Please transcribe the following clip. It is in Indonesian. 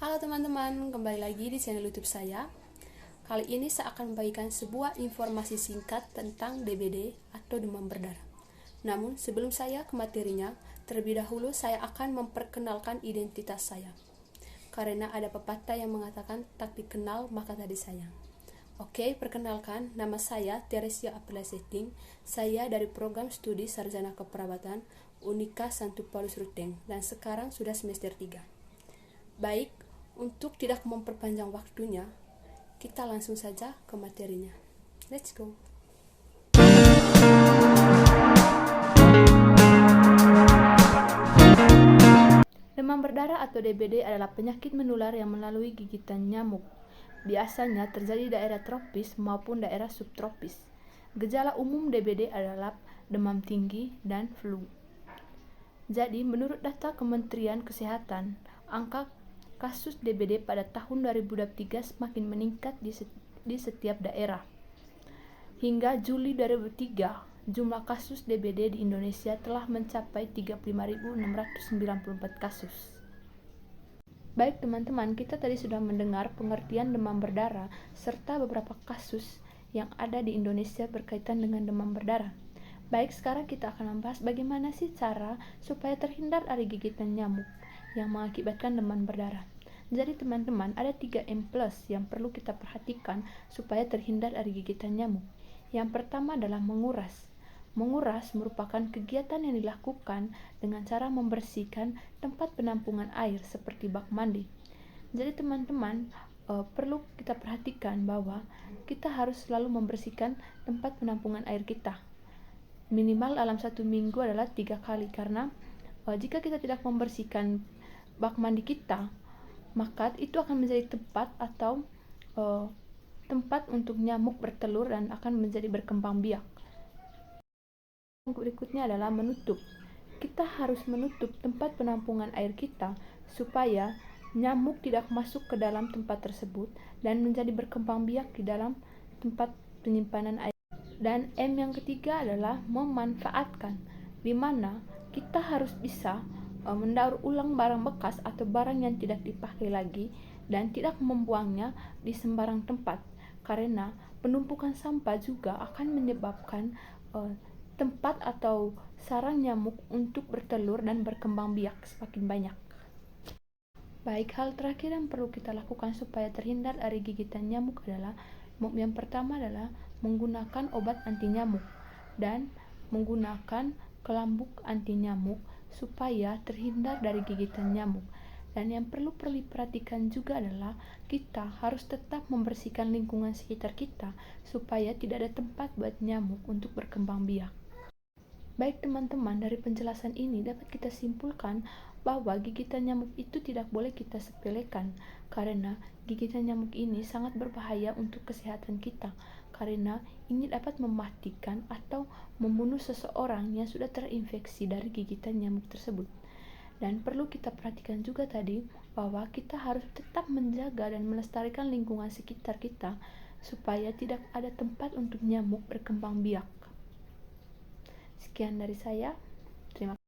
Halo teman-teman, kembali lagi di channel YouTube saya. Kali ini saya akan membagikan sebuah informasi singkat tentang DBD atau demam berdarah. Namun, sebelum saya ke materinya, terlebih dahulu saya akan memperkenalkan identitas saya. Karena ada pepatah yang mengatakan tak dikenal maka tak disayang. Oke, perkenalkan, nama saya Teresia Aprila Setting. Saya dari program studi Sarjana Keperawatan Unika Santo Paulus Ruteng dan sekarang sudah semester 3. Baik, untuk tidak memperpanjang waktunya, kita langsung saja ke materinya. Let's go. Demam berdarah atau DBD adalah penyakit menular yang melalui gigitan nyamuk. Biasanya terjadi di daerah tropis maupun daerah subtropis. Gejala umum DBD adalah demam tinggi dan flu. Jadi, menurut data Kementerian Kesehatan, angka kasus DBD pada tahun 2023 semakin meningkat di setiap daerah. Hingga Juli 2003, jumlah kasus DBD di Indonesia telah mencapai 35.694 kasus. Baik teman-teman, kita tadi sudah mendengar pengertian demam berdarah serta beberapa kasus yang ada di Indonesia berkaitan dengan demam berdarah. Baik, sekarang kita akan membahas bagaimana sih cara supaya terhindar dari gigitan nyamuk yang mengakibatkan demam berdarah. Jadi teman-teman, ada 3M+ yang perlu kita perhatikan supaya terhindar dari gigitan nyamuk. Yang pertama adalah menguras. Menguras merupakan kegiatan yang dilakukan dengan cara membersihkan tempat penampungan air seperti bak mandi. Jadi teman-teman, perlu kita perhatikan bahwa kita harus selalu membersihkan tempat penampungan air kita. Minimal dalam 1 minggu adalah 3 kali, karena jika kita tidak membersihkan bak mandi kita, maka itu akan menjadi tempat atau tempat untuk nyamuk bertelur dan akan menjadi berkembang biak. Yang berikutnya adalah menutup. Kita harus menutup tempat penampungan air kita supaya nyamuk tidak masuk ke dalam tempat tersebut dan menjadi berkembang biak di dalam tempat penyimpanan air. Dan M yang ketiga adalah memanfaatkan, di mana kita harus bisa mendaur ulang barang bekas atau barang yang tidak dipakai lagi dan tidak membuangnya di sembarang tempat, karena penumpukan sampah juga akan menyebabkan tempat atau sarang nyamuk untuk bertelur dan berkembang biak semakin banyak. Baik, hal terakhir yang perlu kita lakukan supaya terhindar dari gigitan nyamuk adalah yang pertama adalah menggunakan obat anti nyamuk dan menggunakan kelambuk anti nyamuk supaya terhindar dari gigitan nyamuk. Dan yang perlu diperhatikan juga adalah kita harus tetap membersihkan lingkungan sekitar kita supaya tidak ada tempat buat nyamuk untuk berkembang biak. Baik teman-teman, dari penjelasan ini dapat kita simpulkan bahwa gigitan nyamuk itu tidak boleh kita sepelekan, karena gigitan nyamuk ini sangat berbahaya untuk kesehatan kita, karena ini dapat mematikan atau membunuh seseorang yang sudah terinfeksi dari gigitan nyamuk tersebut. Dan perlu kita perhatikan juga tadi bahwa kita harus tetap menjaga dan melestarikan lingkungan sekitar kita supaya tidak ada tempat untuk nyamuk berkembang biak. Sekian dari saya. Terima kasih.